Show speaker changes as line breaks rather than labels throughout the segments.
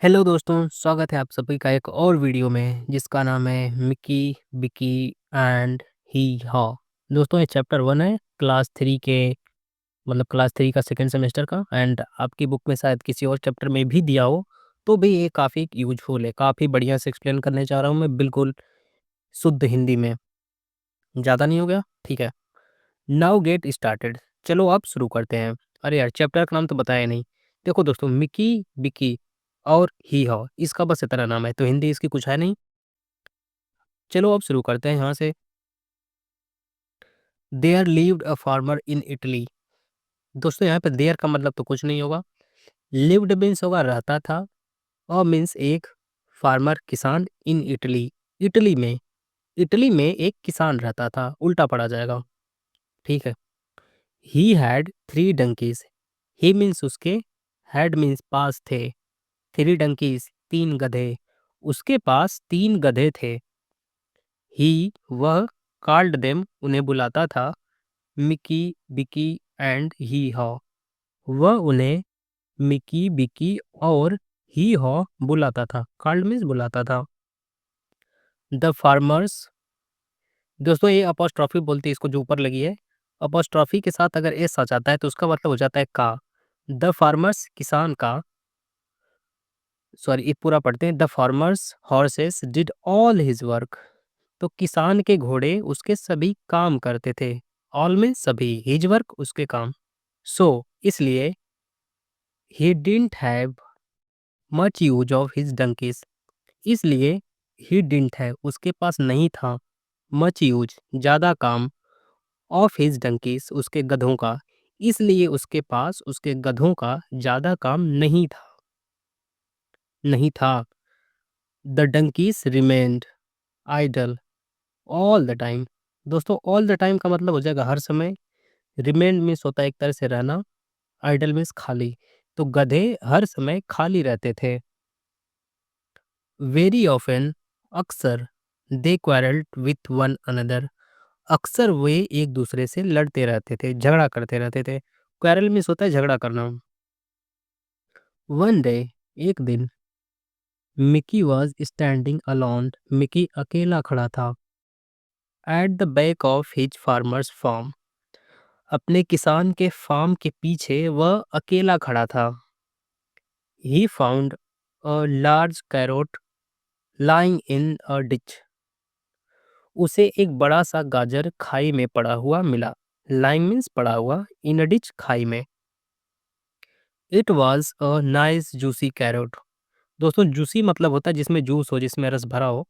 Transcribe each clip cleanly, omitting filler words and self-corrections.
Hello दोस्तों, स्वागत है आप सभी का एक और वीडियो में जिसका नाम है मिकी, बिकी एंड ही हॉ। दोस्तों ये चैप्टर 1 है क्लास 3 के मतलब क्लास 3 का सेकंड सेमेस्टर का एंड आपकी बुक में शायद किसी और चैप्टर में भी दिया हो, तो भी ये काफ़ी यूज़फुल है। काफ़ी बढ़िया से एक्सप्लेन करने जा रहा हूँ मैं बिल्कुल शुद्ध हिंदी में। ज़्यादा नहीं हो गया? ठीक है। Now get started. चलो अब शुरू करते हैं। अरे यार चैप्टर का नाम तो बताया नहीं। देखो दोस्तों मिकी, बिकी और ही हॉ इसका बस इतना नाम है तो हिंदी इसकी कुछ है नहीं। चलो अब शुरू करते हैं यहाँ से। There lived a farmer in Italy. दोस्तों यहाँ पे देयर का मतलब तो कुछ नहीं होगा। लिव्ड मीन्स होगा रहता था और मीन्स एक फार्मर किसान इन इटली। इटली में इटली में एक किसान रहता था उल्टा पड़ा जाएगा। ठीक है। He had 3 donkeys. He means उसके, हैड मीन्स पास थे, 3 डंकीज 3 गधे, उसके पास 3 गधे थे। ही वह कॉल्ड देम उन्हें बुलाता था मिकी, बिकी एंड ही हॉ। वह उन्हें मिकी, बिकी और ही हॉ बुलाता था। कॉल्ड मीन्स बुलाता था। The farmers. दोस्तों ये अपॉस्ट्रॉफी बोलते हैं इसको जो ऊपर लगी है। अपॉस्ट्रॉफी के साथ अगर एस आ जाता है तो उसका मतलब हो जाता है का। द फार्मर्स किसान का, सॉरी ये पूरा पढ़ते हैं। The farmers horses did all his work. तो किसान के घोड़े उसके सभी काम करते थे। ऑल मीन्स सभी, हिज वर्क उसके काम। सो इसलिए he didn't have much use of his donkeys. इसलिए ही डिडंट हैव उसके पास नहीं था मच यूज ज़्यादा काम ऑफ हिज डंकीज उसके गधों का। इसलिए उसके पास उसके गधों का ज़्यादा काम नहीं था। The donkeys remained idle all the time. दोस्तों ऑल द टाइम का मतलब हो जाएगा हर समय। रिमेंड मीन्स होता है एक तरह से रहना, आइडल मीन्स खाली। तो गधे हर समय खाली रहते थे। वेरी ऑफन अक्सर, दे क्वारल्ड विथ वन अनदर। अक्सर वे एक दूसरे से लड़ते रहते थे, झगड़ा करते रहते थे। क्वारल मीन्स होता है झगड़ा करना। वन डे एक दिन, Mickey was standing alone. Mickey अकेला खड़ा था। At the back of his farmer's farm. अपने किसान के फार्म के पीछे वह अकेला खड़ा था। He found a large carrot lying in a ditch. उसे एक बड़ा सा गाजर खाई में पड़ा हुआ मिला। लाइंग मीन्स पड़ा हुआ, इन अ डिच खाई में। It was a nice juicy carrot. दोस्तों जूसी मतलब होता है जिसमें जूस हो, जिसमें रस भरा हो।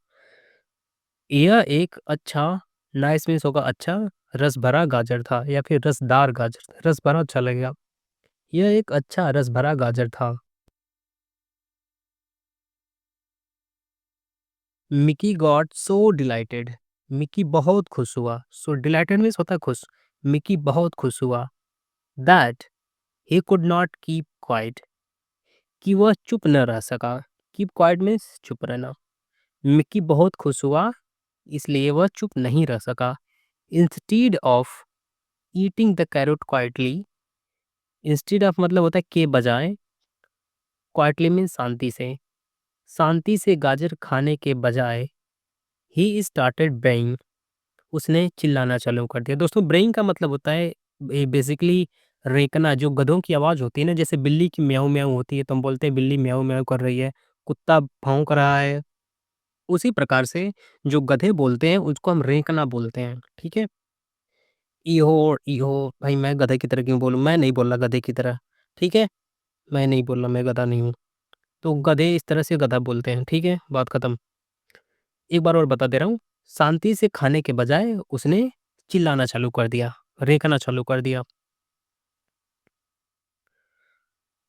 यह एक अच्छा, नाइस मीन्स होगा अच्छा, रस भरा गाजर था या फिर रसदार गाजर था। रस भरा अच्छा लगेगा। यह एक अच्छा रस भरा गाजर था। Mickey got so dilated. Mickey बहुत खुश हुआ। सो डिलाइटेड मीन्स होता है खुश। मिकी बहुत खुश हुआ। That he could not keep quiet. कि वह चुप न रह सका। कीप क्वाइट मीन्स चुप रहना। मिकी बहुत खुश हुआ इसलिए वह चुप नहीं रह सका। Instead of eating the carrot quietly. Instead of मतलब होता है के बजाय, क्वाइटली मीन्स शांति से। शांति से गाजर खाने के बजाय ही स्टार्टेड बेइंग। उसने चिल्लाना चालू कर दिया। दोस्तों ब्रेइंग का मतलब होता है बेसिकली रेंकना। जो गधों की आवाज़ होती है ना, जैसे बिल्ली की म्याऊं म्याऊं होती है तो हम बोलते हैं बिल्ली म्याऊं म्याऊं कर रही है, कुत्ता भौंक रहा है। उसी प्रकार से जो गधे बोलते हैं उसको हम रेंकना बोलते हैं। ठीक है। इहो इहो भाई मैं गधे की तरह क्यों बोलूँ? मैं नहीं बोल रहा गधे की तरह। ठीक है। मैं नहीं बोल रहा, मैं गधा नहीं हूँ। तो गधे इस तरह से गधा बोलते हैं। ठीक है, बात खत्म। एक बार और बता दे रहा हूँ। शांति से खाने के बजाय उसने चिल्लाना चालू कर दिया, रेंकना चालू कर दिया।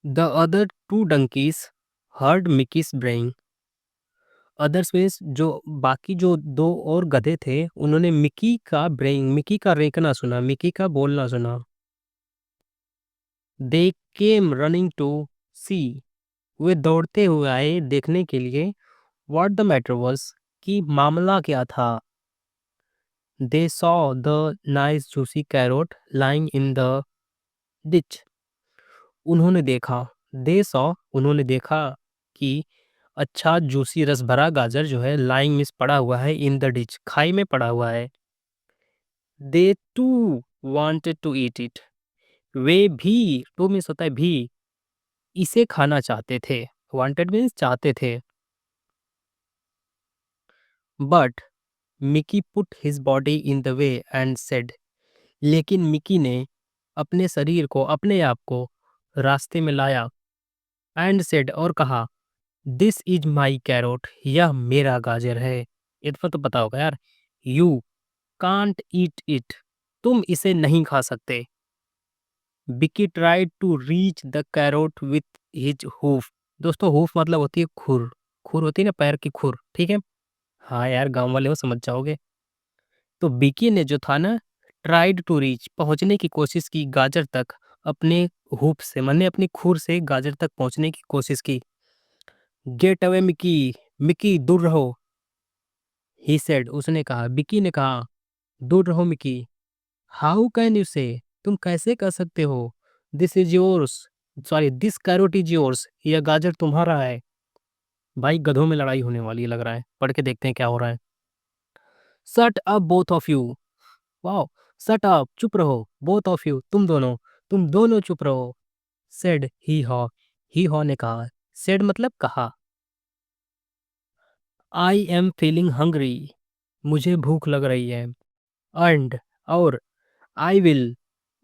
The other two donkeys heard Mickey's braying. Others means जो बाकी जो 2 और गधे थे उन्होंने मिकी का ब्रेइंग, मिकी का रेंकना सुना, मिकी का बोलना सुना। दे केम रनिंग टू सी। वे दौड़ते हुए आए देखने के लिए। व्हाट द मैटर वाज, कि मामला क्या था। They saw the nice juicy carrot lying in the ditch. उन्होंने देखा, दे सॉ उन्होंने देखा कि अच्छा जूसी रस भरा गाजर जो है लाइंग मिस पड़ा हुआ है इन द डिच, खाई में पड़ा हुआ है। They too wanted to eat it, वे भी, टू मीन्स होता है भी, इसे खाना चाहते थे। वांटेड मीन्स चाहते थे। But Mickey put his body in the way and said, लेकिन मिकी ने अपने शरीर को, अपने आप को रास्ते में लाया। एंड सेड, और कहा, दिस इज माई कैरोट, यह मेरा गाजर है। इतना तो पता होगा यार। यू कांट ईट इट, तुम इसे नहीं खा सकते। Bikki tried to reach the carrot with his hoof. दोस्तों हूफ मतलब होती है खुर, खुर होती है ना पैर की खुर, ठीक है। हाँ यार गांव वाले हो, समझ जाओगे। तो बिकी ने जो था ना, ट्राइड टू रीच, पहुंचने की कोशिश की गाजर तक अपने हूफ से, मैंने अपनी खुर से गाजर तक पहुंचने की कोशिश की। गेट अवे मिकी, मिकी दूर रहो। ही सेड, उसने कहा, बिकी ने कहा, दूर रहो मिकी। हाउ कैन यू से, तुम कैसे कर सकते हो। This is yours, sorry this carrot is yours, यह गाजर तुम्हारा है। भाई गधों में लड़ाई होने वाली है लग रहा है, पढ़ के देखते हैं क्या हो रहा है। Shut up both of you, wow, shut up, चुप रहो, बोथ ऑफ यू, तुम दोनों चुप रहो। सेड ही हॉ ने कहा, सेड मतलब कहा। आई एम फीलिंग हंग्री, मुझे भूख लग रही है। एंड, और, I will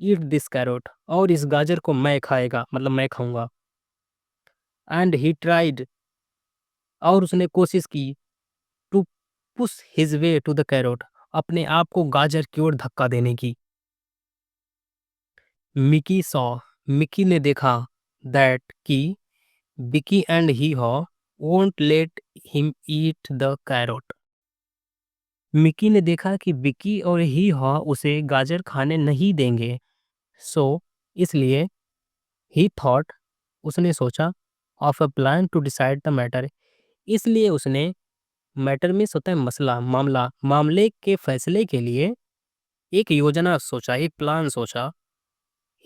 eat this carrot, और इस गाजर को मैं खाएगा, मतलब मैं खाऊंगा। एंड ही ट्राइड, और उसने कोशिश की, to push his way to the carrot, अपने आप को गाजर की ओर धक्का देने की। मिकी सॉ, मिकी ने देखा, दैट कि बिकी एंड ही हॉ won't let him eat the carrot. Mickey ने देखा कि बिकी और ही हॉ उसे गाजर खाने नहीं देंगे। सो, इसलिए, ही थॉट, उसने सोचा, of a plan to decide the matter, इसलिए उसने, मैटर में होता है मसला, मामला, मामले के फैसले के लिए एक योजना सोचा, एक प्लान सोचा।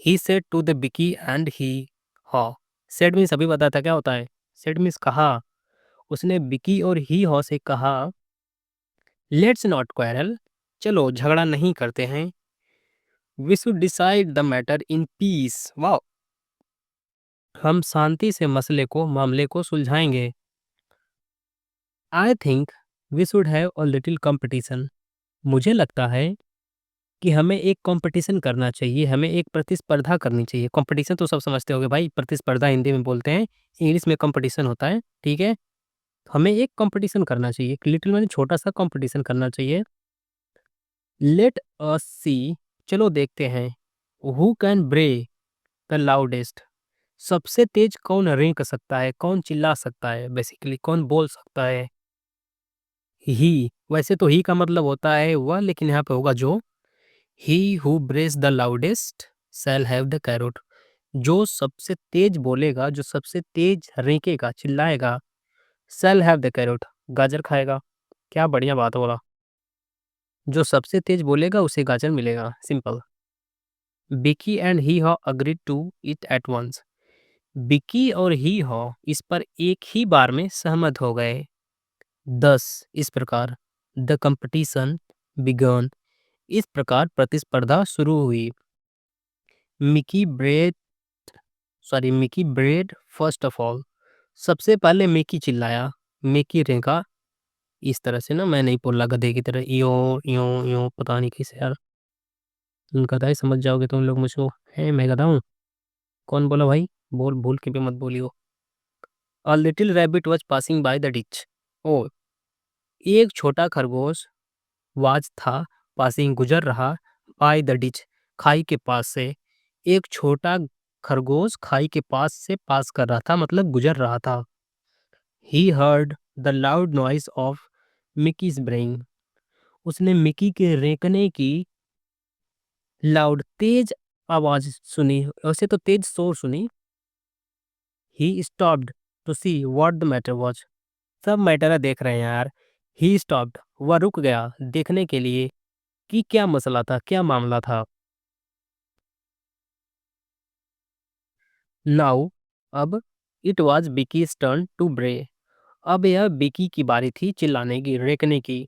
ही सेड टू द बिकी एंड ही हॉ, सेड मीन्स अभी बताया था क्या होता है, सेड मीन्स कहा। उसने बिकी और ही हॉ से कहा, लेट्स नॉट क्वेरल, चलो झगड़ा नहीं करते हैं। We should decide the matter in peace, wow, हम शांति से मसले को, मामले को सुलझाएंगे। I think we should have a little competition, मुझे लगता है कि हमें एक कंपटीशन करना चाहिए, हमें एक प्रतिस्पर्धा करनी चाहिए। कंपटीशन तो सब समझते होगे भाई, प्रतिस्पर्धा हिंदी में बोलते हैं, इंग्लिश में कंपटीशन होता है, ठीक है। हमें एक कंपटीशन करना चाहिए, लिटिल मैंने छोटा सा कंपटीशन करना चाहिए। लेट अस सी, चलो देखते हैं, हु कैन ब्रे द लाउडेस्ट, सबसे तेज कौन रेंक सकता है, कौन चिल्ला सकता है, बेसिकली कौन बोल सकता है। ही, वैसे तो ही का मतलब होता है वह, लेकिन यहाँ पे होगा जो। He who brace the loudest shall have the carrot, जो सबसे तेज बोलेगा, जो सबसे तेज रेंकेगा, चिल्लाएगा, शैल हैव द कैरोट, गाजर खाएगा। क्या बढ़िया बात बोला, जो सबसे तेज बोलेगा उसे गाजर मिलेगा, सिंपल। बिकी and he haw agreed to it at once, Bikki और ही हॉ इस पर एक ही बार में सहमत हो गए। दस, इस प्रकार, द कंपटीशन बिगन, इस प्रकार प्रतिस्पर्धा शुरू हुई। Mickey bread, sorry Mickey bread first of all, सबसे पहले मिकी चिल्लाया, मिकी रेंका, इस तरह से ना, मैं नहीं बोल गधे की तरह यो यो यो, पता नहीं कैसे यार, तुम गधा ही समझ जाओगे तुम लोग मुझको, है मैं गधा हूँ। कौन बोला भाई, बोल, भूल के भी मत बोलियो। A little rabbit was passing by the ditch, oh, एक छोटा खरगोश, वाज था, पासिंग गुजर रहा, बाय द डिच, खाई के पास से, एक छोटा खरगोश खाई के पास से पास कर रहा था, मतलब गुजर रहा था। He heard the loud noise of Mickey's braying, उसने मिकी के रेंकने की लाउड, तेज आवाज सुनी, वैसे तो तेज शोर सुनी। He stopped to see what the matter was, सब मैटर है देख रहे हैं यार। ही स्टॉप्ड, वह रुक गया देखने के लिए कि क्या मसला था, क्या मामला था। नाउ, अब, it was Bikki's turn to bray. अब यह बिकी की बारी थी चिल्लाने की, रेकने की।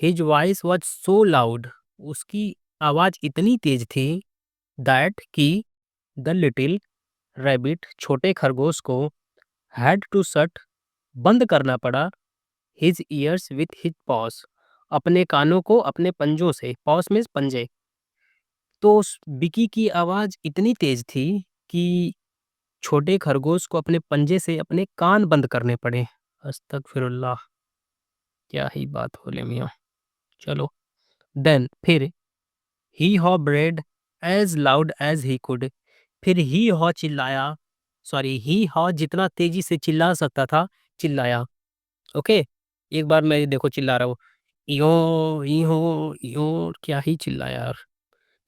His voice was so loud, उसकी आवाज इतनी तेज थी, दैट कि द लिटिल रैबिट, छोटे खरगोश को, हैड टू शट, बंद करना पड़ा, his ears with his paws, अपने कानों को अपने पंजों से, पॉस में पंजे। तो उस बिकी की आवाज इतनी तेज थी कि छोटे खरगोश को अपने पंजे से अपने कान बंद करने पड़े। अस्तगफिरुल्लाह, क्या ही बात बोले मियाँ। चलो, देन फिर he haw brayed as loud as he could, फिर ही हॉ चिल्लाया, सॉरी ही हॉ जितना तेजी से चिल्ला सकता था चिल्लाया। ओके, एक बार मैं देखो चिल्ला रहा हूँ, यो यो, क्या ही चिल्लाया यार।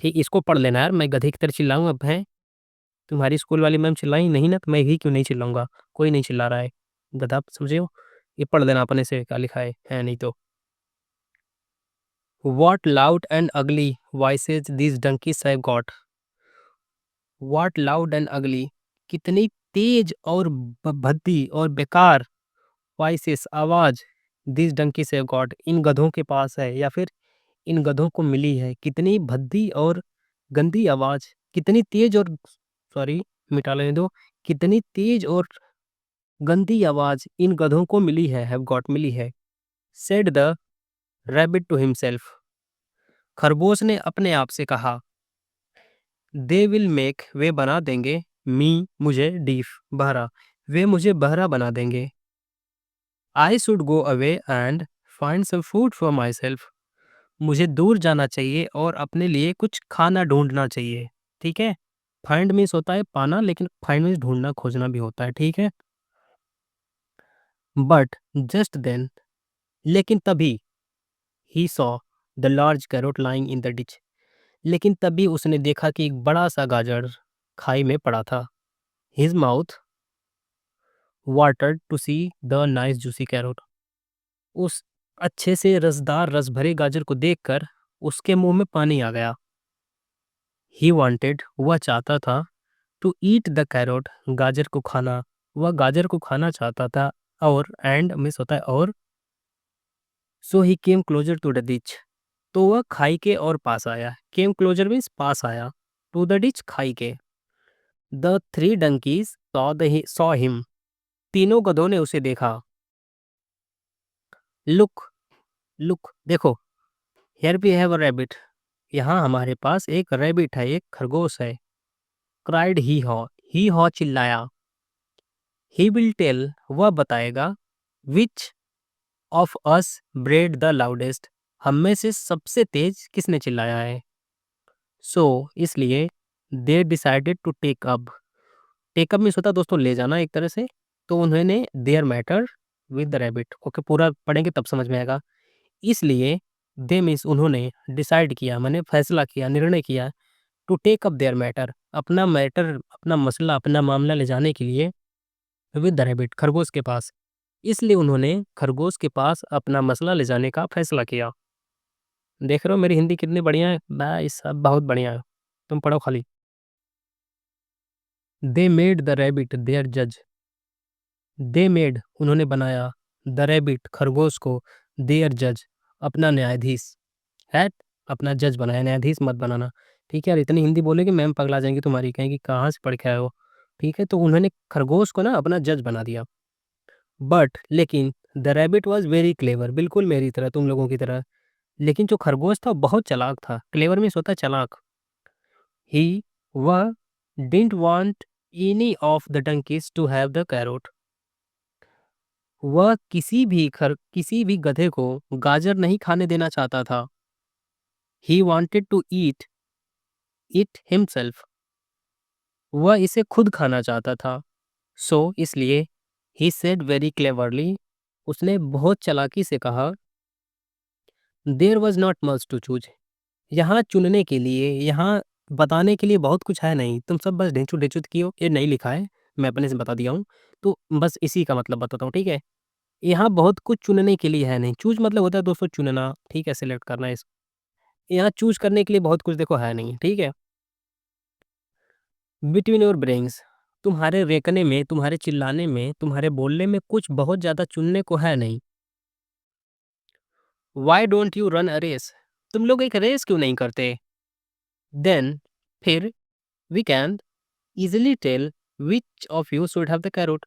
ठीक, इसको पढ़ लेना यार, मैं गधे की तरह चिल्लाऊंगा अब है। तुम्हारी स्कूल वाली मैम चिल्लाई नहीं ना, तो मैं ही क्यों नहीं चिल्लाऊंगा। कोई नहीं चिल्ला रहा है, गधा समझे हो। ये पढ़ लेना अपने से, क्या लिखा है नहीं तो। What loud and ugly voices these donkeys have got. What loud and ugly, कितनी तेज और भद्दी और बेकार वॉइसेस, आवाज, दिस donkeys have got, इन गधों के पास है या फिर इन गधों को मिली है। कितनी भद्दी और गंदी आवाज, कितनी तेज और, सॉरी मिटा लेने दो, कितनी तेज और गंदी आवाज इन गधों को मिली है, हैव गॉट मिली है। Said the rabbit to himself, खरगोश ने अपने आप से कहा। दे विल मेक, वे बना देंगे, मी मुझे, डीफ बहरा, वे मुझे बहरा बना देंगे। I should go away and find some food for myself, मुझे दूर जाना चाहिए और अपने लिए कुछ खाना ढूंढना चाहिए। ठीक है, फाइंड मीन्स होता है पाना, लेकिन फाइंड मीन्स ढूंढना खोजना भी होता है। ठीक है, बट जस्ट देन, लेकिन तभी, he saw the large carrot lying in the ditch, लेकिन तभी उसने देखा कि एक बड़ा सा गाजर खाई में पड़ा था। His mouth watered to see the nice juicy carrot, उस अच्छे से रसदार रस भरे गाजर को देखकर उसके मुंह में पानी आ गया। ही वांटेड, वह चाहता था, टू ईट द कैरोट, गाजर को खाना, वह गाजर को खाना चाहता था। और एंड मिस होता है और, सो ही केम क्लोजर टू द डिच, तो वह खाई के और पास आया। केम क्लोजर मीन्स पास आया, टू द डिच खाई के। The three donkeys saw him, तीनों गधों ने उसे देखा। लुक, लुक देखो, here we have a rabbit, यहाँ हमारे पास एक रैबिट है, एक खरगोश है। क्राइड ही हॉ चिल्लाया। ही विल टेल, वह बताएगा। Which of us bread the loudest, हम में से सबसे तेज किसने चिल्लाया है। सो इसलिए, they decided to take up, take up means होता है दोस्तों ले जाना एक तरह से। तो उन्होंने their matter with the rabbit, okay पूरा पढ़ेंगे तब समझ में आएगा। इसलिए दे मीन्स उन्होंने, डिसाइड किया मैंने फैसला किया, निर्णय किया, to take up their matter, अपना मैटर, अपना मसला, अपना मामला ले जाने के लिए, विद द रैबिट, खरगोश के पास। इसलिए उन्होंने खरगोश के पास अपना मसला ले जाने का फैसला किया। देख रहे हो मेरी हिंदी कितनी बढ़िया है भाई साहब, बहुत बढ़िया है। तुम पढ़ो खाली। They made the rabbit their जज, दे मेड उन्होंने बनाया, द रैबिट खरगोश को, देयर जज अपना न्यायाधीश, है अपना जज बनाया, न्यायाधीश मत बनाना। ठीक है यार, इतनी हिंदी बोलेगी मैम पगला जाएंगी तुम्हारी, कहेंगी कहाँ से पढ़ के आए हो। ठीक है, तो उन्होंने खरगोश को ना अपना जज बना दिया। बट लेकिन the rabbit was very clever, बिल्कुल मेरी तरह, तुम लोगों की तरह। लेकिन जो खरगोश था वो बहुत चालाक था। क्लेवर मीन्स होता है चालाक। ही, वह, didn't want any of the donkeys to have the carrot, वह किसी भी गधे को गाजर नहीं खाने देना चाहता था। He wanted to eat it himself, वह इसे खुद खाना चाहता था। सो इसलिए, ही सेड वेरी क्लेवरली, उसने बहुत चालाकी से कहा। There was not much to choose, यहाँ चुनने के लिए, यहाँ बताने के लिए बहुत कुछ है नहीं, तुम सब बस ढेंचू ढेंचू कियो। ये नहीं लिखा है, मैं अपने से बता दिया हूँ, तो बस इसी का मतलब बताता हूँ। ठीक है, यहाँ बहुत कुछ चुनने के लिए है नहीं। चूज मतलब होता है दोस्तों चुनना, ठीक है, सिलेक्ट करना। इस यहाँ चूज करने के लिए बहुत कुछ देखो है नहीं। ठीक है, बिटवीन योर ब्रेन्स, तुम्हारे रेकने में, तुम्हारे चिल्लाने में, तुम्हारे बोलने में कुछ बहुत ज़्यादा चुनने को है नहीं। Why don't you run a race? तुम लोग एक रेस क्यों नहीं करते? Then फिर we can easily tell which of you should have the carrot.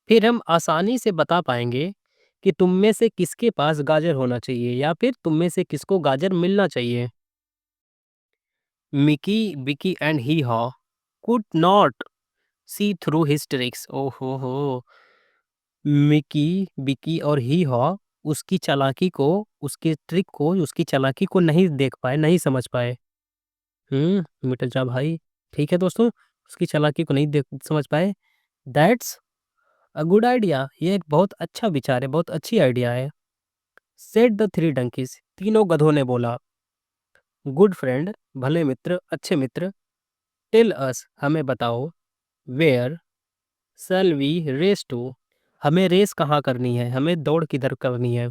फिर हम आसानी से बता पाएंगे कि तुम में से किसके पास गाजर होना चाहिए या फिर तुम में से किसको गाजर मिलना चाहिए। मिकी, बिकी एंड ही हॉ could not see through his tricks. ओहो हो। मिकी, बिकी और ही हॉ उसकी चालाकी को, उसके ट्रिक को, उसकी चालाकी को नहीं देख पाए, नहीं समझ पाए। मिट जा भाई। ठीक है दोस्तों, उसकी चालाकी को नहीं देख समझ पाए। That's a good idea. ये एक बहुत अच्छा विचार है, बहुत अच्छी आइडिया है। सेड द थ्री डंकीज, तीनों गधों ने बोला। गुड फ्रेंड, भले मित्र, अच्छे मित्र। टेल अस, हमें बताओ। Where shall we race to, हमें रेस कहाँ करनी है, हमें दौड़ किधर करनी है।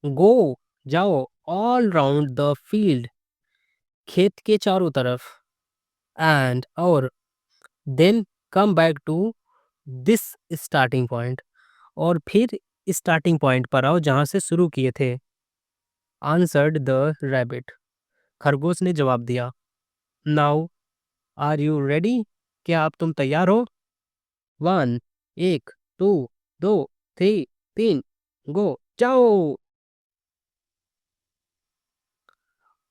गो, जाओ। ऑल राउंड द फील्ड, खेत के चारों तरफ। एंड और then come back to this starting point, और फिर स्टार्टिंग पॉइंट पर आओ जहां से शुरू किए थे। आंसर्ड द रैबिट, खरगोश ने जवाब दिया। नाउ आर यू रेडी, क्या अब तुम तैयार हो। वन, एक, टू, दो, थ्री, तीन, गो, जाओ।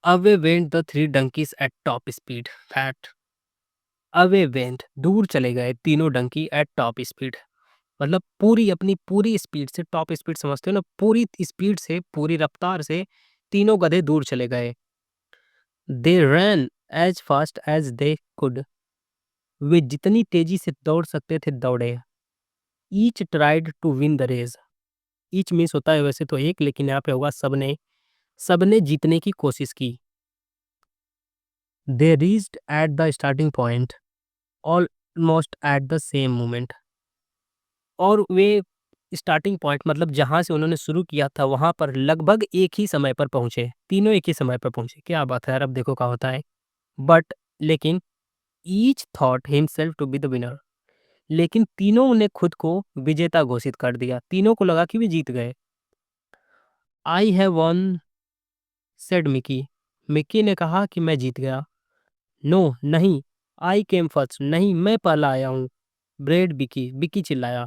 Away went the three donkeys at top speed. At away went, दूर चले गए तीनों डंकी एट टॉप स्पीड, मतलब पूरी अपनी पूरी स्पीड से। टॉप स्पीड समझते हो ना, पूरी स्पीड से, पूरी रफ्तार से तीनों गधे दूर चले गए। They ran as fast as they could, वे जितनी तेजी से दौड़ सकते थे दौड़े। Each tried to win the race, each means होता है वैसे तो एक, लेकिन यहाँ पे होगा सबने, सबने जीतने की कोशिश की। They reached at the starting point almost at the same moment, और वे स्टार्टिंग पॉइंट मतलब जहां से उन्होंने शुरू किया था वहां पर लगभग एक ही समय पर पहुंचे, तीनों एक ही समय पर पहुंचे। क्या बात है यार, अब देखो क्या होता है। बट लेकिन each thought himself to be the winner, लेकिन तीनों ने खुद को विजेता घोषित कर दिया, तीनों को लगा कि वे जीत गए। I have one, said Mickey, Mickey ने कहा कि मैं जीत गया। नो, नहीं। आई केम फर्स्ट, नहीं मैं पहला आया हूँ। ब्रेड बिकी, बिकी चिल्लाया।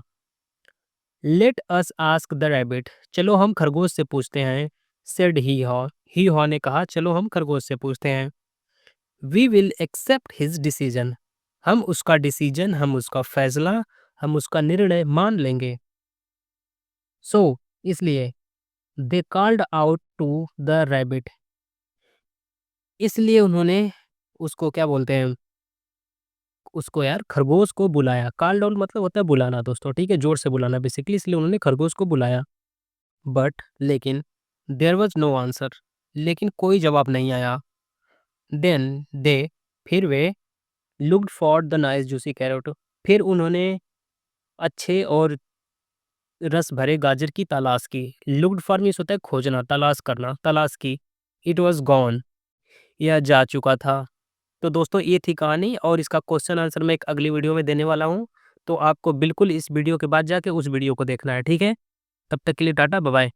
Let us ask the rabbit, चलो हम खरगोश से पूछते हैं। सेड ही हॉ ने कहा चलो हम खरगोश से पूछते हैं। We will accept his decision, हम उसका डिसीजन, हम उसका फैसला, हम उसका निर्णय मान लेंगे। सो इसलिए they called out to the rabbit, इसलिए उन्होंने उसको क्या बोलते हैं, उसको यार खरगोश को बुलाया। कॉल्ड आउट मतलब होता है बुलाना दोस्तों, ठीक है, जोर से बुलाना बेसिकली, इसलिए उन्होंने खरगोश को बुलाया। बट लेकिन देयर वॉज नो आंसर, लेकिन कोई जवाब नहीं आया। देन दे, फिर वे looked for the nice juicy carrot, फिर उन्होंने अच्छे और रस भरे गाजर की तलाश की। लुक्ड फॉर मीन्स होता है खोजना, तलाश करना, तलाश की। इट वॉज गॉन, यह जा चुका था। तो दोस्तों ये थी कहानी, और इसका क्वेश्चन आंसर मैं एक अगली वीडियो में देने वाला हूँ। तो आपको बिल्कुल इस वीडियो के बाद जाके उस वीडियो को देखना है, ठीक है। तब तक के लिए टाटा, बाय बाय।